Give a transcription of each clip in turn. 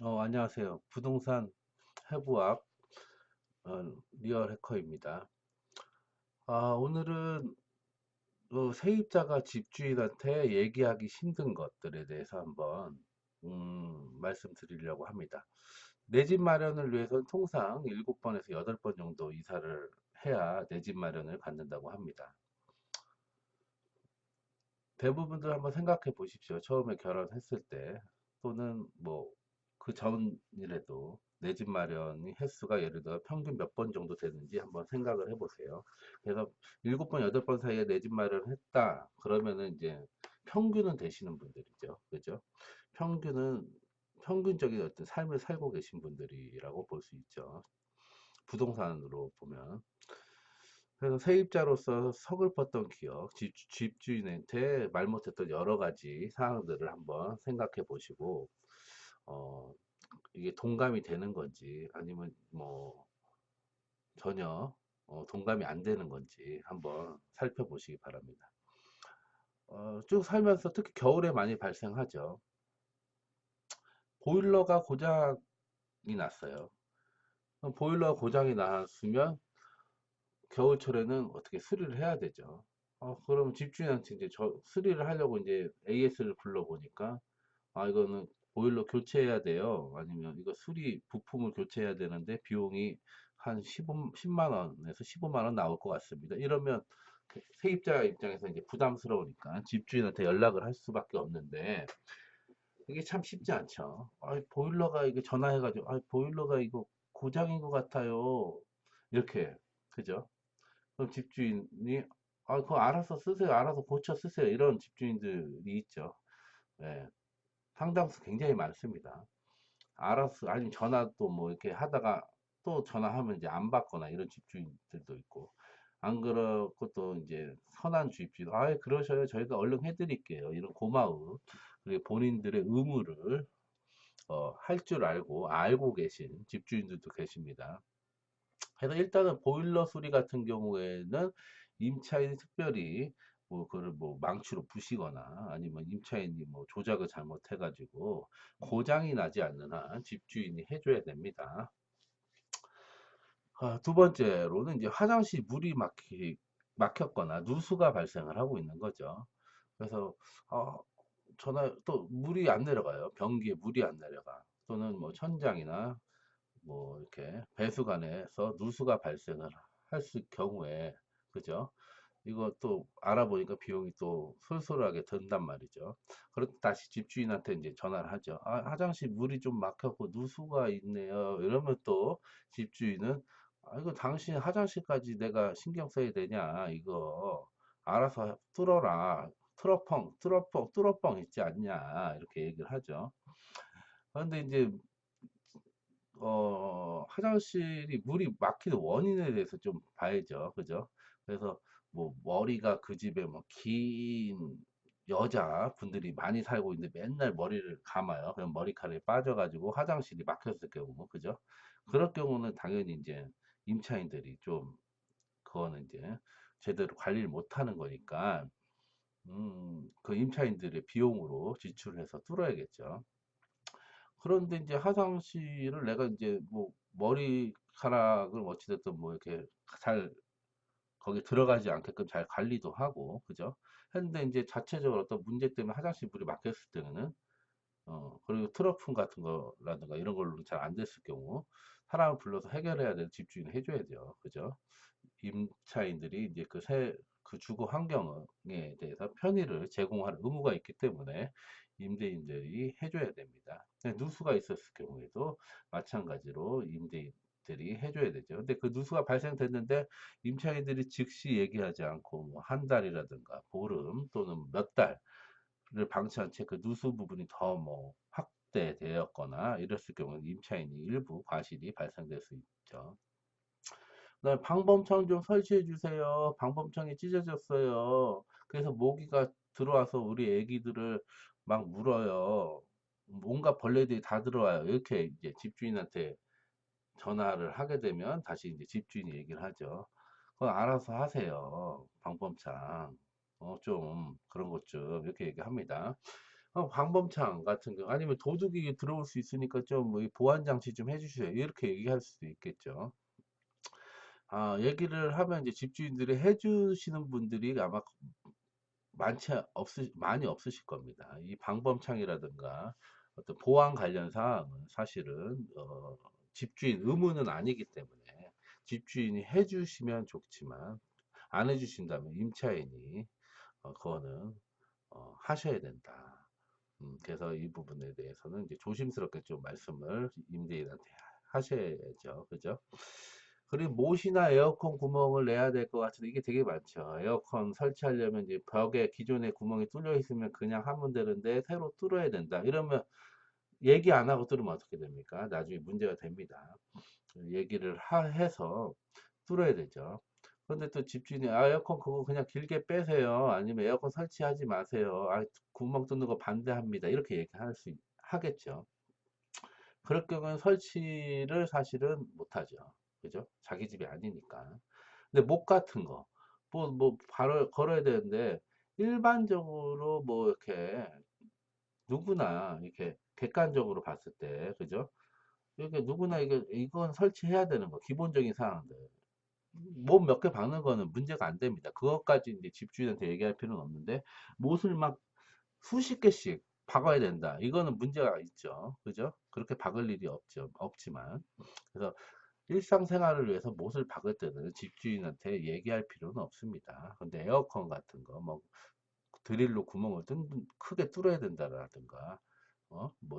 안녕하세요. 부동산 해부학 리얼 해커입니다. 오늘은 세입자가 집주인한테 얘기하기 힘든 것들에 대해서 한번 말씀드리려고 합니다. 내 집 마련을 위해서는 통상 7번에서 8번 정도 이사를 해야 내 집 마련을 갖는다고 합니다. 대부분들 한번 생각해 보십시오. 처음에 결혼했을 때 또는 뭐 그 전이라도 내 집 마련이 횟수가 예를 들어 평균 몇 번 정도 되는지 한번 생각을 해보세요. 그래서 7번, 8번 사이에 내 집 마련을 했다. 그러면은 이제 평균은 되시는 분들이죠. 그죠? 평균은 평균적인 어떤 삶을 살고 계신 분들이라고 볼 수 있죠. 부동산으로 보면. 그래서 세입자로서 서글펐던 기억, 집주인한테 말 못했던 여러 가지 사항들을 한번 생각해 보시고, 어, 이게 동감이 되는 건지, 아니면 뭐, 전혀, 동감이 안 되는 건지 한번 살펴보시기 바랍니다. 쭉 살면서 특히 겨울에 많이 발생하죠. 보일러가 고장이 났어요. 그럼 보일러 고장이 났으면 겨울철에는 어떻게 수리를 해야 되죠. 그럼 집주인한테 이제 수리를 하려고 이제 AS를 불러보니까, 이거는 보일러 교체해야 돼요. 아니면 이거 수리 부품을 교체해야 되는데 비용이 한 10만 원에서 15만 원 나올 것 같습니다. 이러면 세입자 입장에서 이제 부담스러우니까 집주인한테 연락을 할 수밖에 없는데, 이게 참 쉽지 않죠. 보일러가 이게 전화해가지고, 보일러가 이거 고장인 것 같아요. 이렇게, 그죠? 그럼 집주인이 그거 알아서 쓰세요. 알아서 고쳐 쓰세요. 이런 집주인들이 있죠. 예, 상당수 굉장히 많습니다. 알아서 아니면 전화도 뭐 이렇게 하다가 또 전화하면 이제 안 받거나 이런 집주인들도 있고 안 그렇고 또 이제 선한 주입주인 그러셔요. 저희가 얼른 해드릴게요. 이런 고마움 그리고 본인들의 의무를 할 줄 알고 계신 집주인들도 계십니다. 그래서 일단은 보일러 수리 같은 경우에는 임차인이 특별히 뭐 그걸 뭐 망치로 부시거나 아니면 임차인이 뭐 조작을 잘못해가지고 고장이 나지 않는 한 집주인이 해줘야 됩니다. 두 번째로는 이제 화장실 막혔거나 누수가 발생을 하고 있는 거죠. 그래서 어, 전화 또 물이 안 내려가요. 변기에 물이 안 내려가. 또는 뭐 천장이나 뭐 이렇게 배수관에서 누수가 발생을 했을 경우에 그죠? 이거 또 알아보니까 비용이 또 솔솔하게 든단 말이죠. 그럴 때 다시 집주인한테 이제 전화를 하죠. 화장실 물이 좀 막혔고 누수가 있네요. 이러면 또 집주인은 이거 당신 화장실까지 내가 신경 써야 되냐? 이거 알아서 뚫어라. 뚫어뻥 있지 않냐? 이렇게 얘기를 하죠. 그런데 이제 화장실이 물이 막히는 원인에 대해서 좀 봐야죠. 그죠? 그래서 뭐 머리가 그 집에 뭐 긴 여자분들이 많이 살고 있는데 맨날 머리를 감아요. 그럼 머리카락이 빠져가지고 화장실이 막혔을 경우, 그죠? 그럴 경우는 당연히 이제 임차인들이 좀 그거는 이제 제대로 관리를 못하는 거니까 그 임차인들의 비용으로 지출해서 뚫어야겠죠. 그런데 이제 화장실을 내가 이제 뭐 머리카락을 어찌됐든 뭐 이렇게 잘 거기 들어가지 않게끔 잘 관리도 하고 그죠? 했는데 이제 자체적으로 어떤 문제 때문에 화장실 물이 막혔을 때는 그리고 트러플 같은 거라든가 이런 걸로 잘 안 됐을 경우 사람을 불러서 해결해야 될 집주인을 해줘야 돼요. 그죠? 임차인들이 이제 그 주거 환경에 대해서 편의를 제공할 의무가 있기 때문에 임대인들이 해줘야 됩니다. 누수가 있었을 경우에도 마찬가지로 임대인들이 해줘야 되죠. 근데 그 누수가 발생됐는데 임차인들이 즉시 얘기하지 않고 뭐 한 달이라든가 보름 또는 몇 달을 방치한 채 그 누수 부분이 더 뭐 확대되었거나 이랬을 경우는 임차인이 일부 과실이 발생될 수 있죠. 그다음에 방범창 좀 설치해 주세요. 방범창이 찢어졌어요. 그래서 모기가 들어와서 우리 애기들을 막 물어요. 온갖 벌레들이 다 들어와요. 이렇게 이제 집주인한테 전화를 하게 되면 다시 이제 집주인이 얘기를 하죠. 그건 알아서 하세요. 방범창. 좀 그런 것 좀 이렇게 얘기합니다. 방범창 같은 경우 아니면 도둑이 들어올 수 있으니까 좀 보안 장치 좀 해주세요. 이렇게 얘기할 수도 있겠죠. 얘기를 하면 이제 집주인들이 해주시는 분들이 아마 많이 없으실 겁니다. 이 방범창이라든가 어떤 보안 관련 사항은 사실은 집주인 의무는 아니기 때문에 집주인이 해주시면 좋지만 안 해주신다면 임차인이 그거는 하셔야 된다. 그래서 이 부분에 대해서는 이제 조심스럽게 좀 말씀을 임대인한테 하셔야죠. 그죠? 그리고 못이나 에어컨 구멍을 내야 될 것 같은데 이게 되게 많죠. 에어컨 설치하려면 이제 벽에 기존에 구멍이 뚫려 있으면 그냥 하면 되는데 새로 뚫어야 된다. 이러면 얘기 안 하고 뚫으면 어떻게 됩니까? 나중에 문제가 됩니다. 얘기를 해서 뚫어야 되죠. 그런데 또 집주인이 에어컨 그거 그냥 길게 빼세요. 아니면 에어컨 설치하지 마세요. 구멍 뚫는 거 반대합니다. 이렇게 하겠죠. 그럴 경우는 설치를 사실은 못하죠. 그죠? 자기 집이 아니니까. 근데 목 같은 거, 바로 걸어야 되는데, 일반적으로 이렇게, 누구나, 이렇게, 객관적으로 봤을 때, 그죠? 이렇게 누구나 이건 설치해야 되는 거, 기본적인 사항들. 못 몇 개 박는 거는 문제가 안 됩니다. 그것까지 이제 집주인한테 얘기할 필요는 없는데, 못을 막 수십 개씩 박아야 된다. 이거는 문제가 있죠. 그죠? 그렇게 박을 일이 없지만. 그래서 일상생활을 위해서 못을 박을 때는 집주인한테 얘기할 필요는 없습니다. 근데 에어컨 같은 거, 드릴로 구멍을 크게 뚫어야 된다라든가,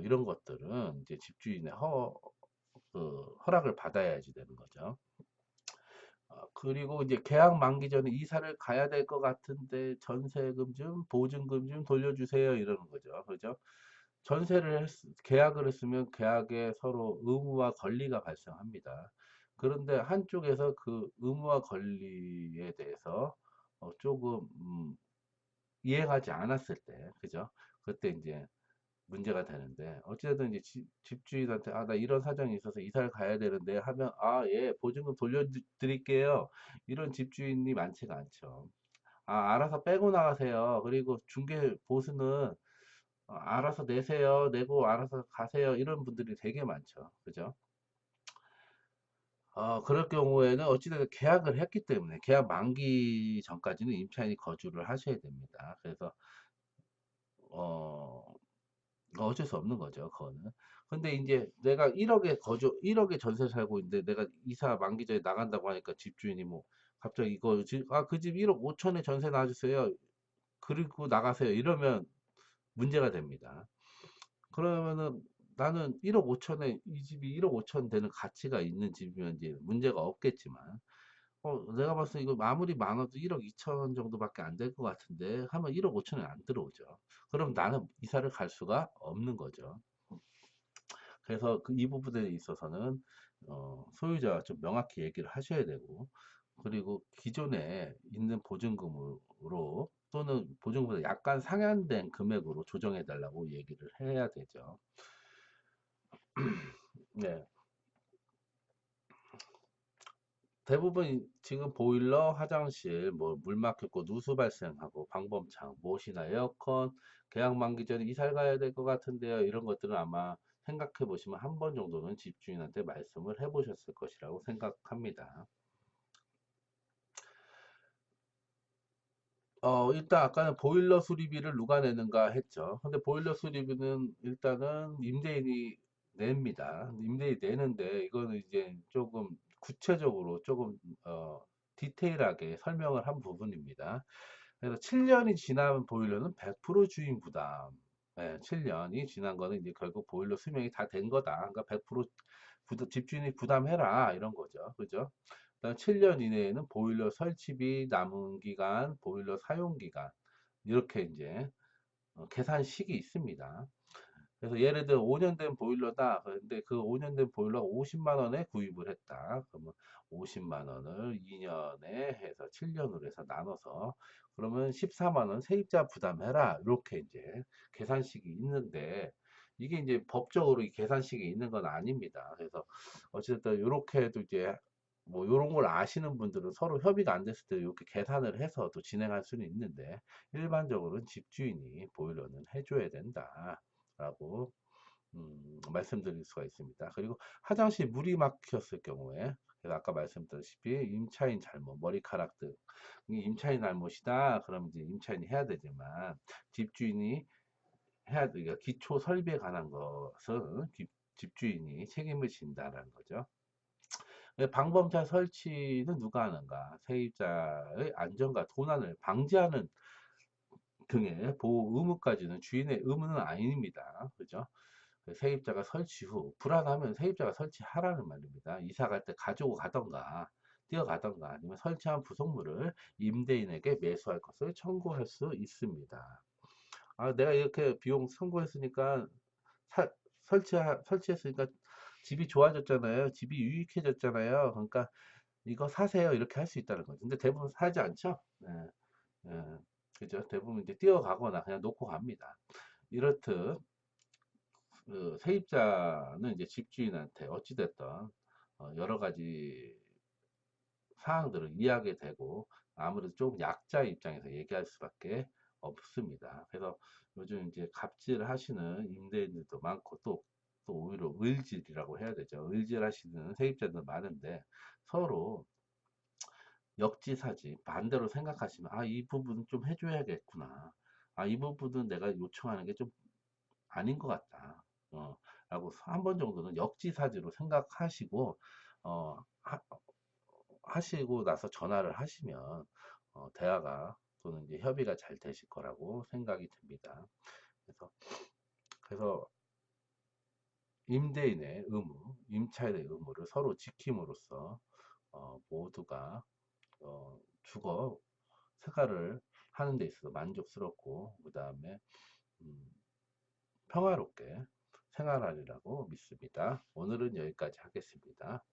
이런 것들은 이제 집주인의 허락을 받아야지 되는 거죠. 그리고 이제 계약 만기 전에 이사를 가야 될 것 같은데 전세금 좀 보증금 좀 돌려주세요 이러는 거죠. 그죠? 계약을 했으면 계약에 서로 의무와 권리가 발생합니다. 그런데 한쪽에서 그 의무와 권리에 대해서 조금 이행하지 않았을 때, 그죠? 그때 이제 문제가 되는데 어찌됐든 이제 집주인한테 나 이런 사정이 있어서 이사를 가야 되는데 하면 예, 보증금 돌려드릴게요. 이런 집주인이 많지가 않죠. 알아서 빼고 나가세요. 그리고 중개 보수는 알아서 내세요. 내고 알아서 가세요. 이런 분들이 되게 많죠. 그죠? 그럴 경우에는 어찌됐든 계약을 했기 때문에 계약 만기 전까지는 임차인이 거주를 하셔야 됩니다. 그래서 어, 어쩔 수 없는 거죠, 그거는. 근데 이제 내가 1억에 전세 살고 있는데 내가 이사 만기 전에 나간다고 하니까 집주인이 갑자기 그 집 1억 5천에 전세 놔주세요. 그리고 나가세요. 이러면 문제가 됩니다. 그러면은 나는 1억 5천에 이 집이 1억 5천 되는 가치가 있는 집이면 이제 문제가 없겠지만, 내가 봤을 때 이거 아무리 많아도 1억 2천 정도밖에 안 될 것 같은데 하면 1억 5천에 안 들어오죠. 그럼 나는 이사를 갈 수가 없는 거죠. 그래서 이 부분에 있어서는 소유자와 좀 명확히 얘기를 하셔야 되고, 그리고 기존에 있는 보증금으로 또는 보증금보다 약간 상향된 금액으로 조정해 달라고 얘기를 해야 되죠. 네. 대부분 지금 보일러, 화장실, 물 막혔고 누수 발생하고 방범창, 못이나 에어컨, 계약 만기 전에 이사를 가야 될 것 같은데요. 이런 것들은 아마 생각해 보시면 한 번 정도는 집주인한테 말씀을 해 보셨을 것이라고 생각합니다. 일단 아까는 보일러 수리비를 누가 내는가 했죠. 근데 보일러 수리비는 일단은 임대인이 냅니다. 임대인이 내는데 이거는 이제 조금 구체적으로 조금 디테일하게 설명을 한 부분입니다. 그래서 7년이 지난 보일러는 100% 주인 부담. 네, 7년이 지난 거는 이제 결국 보일러 수명이 다 된 거다. 그러니까 100% 집주인이 부담해라 이런 거죠. 그죠? 그다음 7년 이내에는 보일러 설치비, 남은 기간, 보일러 사용 기간 이렇게 이제 계산식이 있습니다. 그래서 예를 들어 5년 된 보일러다. 그런데 그 5년 된 보일러가 50만 원에 구입을 했다. 그러면 50만 원을 2년에 해서 7년으로 해서 나눠서 그러면 14만 원 세입자 부담해라. 이렇게 이제 계산식이 있는데 이게 이제 법적으로 이 계산식이 있는 건 아닙니다. 그래서 어쨌든 이렇게 해도 이제 뭐 요런 걸 아시는 분들은 서로 협의가 안 됐을 때 이렇게 계산을 해서 또 진행할 수는 있는데 일반적으로는 집주인이 보일러는 해줘야 된다라고 말씀드릴 수가 있습니다. 그리고 화장실 물이 막혔을 경우에 그래서 아까 말씀드렸다시피 임차인 잘못, 머리카락 등 이게 임차인 잘못이다. 그러면 이제 임차인이 해야 되지만 집주인이 해야 돼. 그러니까 기초 설비에 관한 것은 집주인이 책임을 진다라는 거죠. 방범차 설치는 누가 하는가? 세입자의 안전과 도난을 방지하는 등의 보호 의무까지는 주인의 의무는 아닙니다. 그죠? 세입자가 설치 후 불안하면 세입자가 설치하라는 말입니다. 이사 갈 때 가지고 가던가 뛰어가던가 아니면 설치한 부속물을 임대인에게 매수할 것을 청구할 수 있습니다. 아, 내가 이렇게 비용 청구했으니까 사- 설치했으니까 집이 좋아졌잖아요. 집이 유익해졌잖아요. 그러니까 이거 사세요. 이렇게 할 수 있다는 거죠. 근데 대부분 사지 않죠? 네, 네, 그죠? 대부분 이제 뛰어가거나 그냥 놓고 갑니다. 이렇듯 그 세입자는 이제 집주인한테 어찌됐든 여러 가지 사항들을 이해하게 되고 아무래도 좀 약자 입장에서 얘기할 수밖에 없습니다. 그래서 요즘 이제 갑질 하시는 임대인들도 많고 또 오히려 을질이라고 해야 되죠. 을질 하시는 세입자들 많은데 서로 역지사지 반대로 생각하시면 아, 이 부분은 좀 해줘야겠구나. 아, 이 부분은 내가 요청하는 게 좀 아닌 것 같다. 라고 한 번 정도는 역지사지로 생각하시고 어, 하시고 나서 전화를 하시면 대화가 또는 이제 협의가 잘 되실 거라고 생각이 듭니다. 그래서 그래서 임대인의 의무, 임차인의 의무를 서로 지킴으로써 모두가 주거 생활을 하는 데 있어서 만족스럽고 그 다음에 음, 평화롭게 생활하리라고 믿습니다. 오늘은 여기까지 하겠습니다.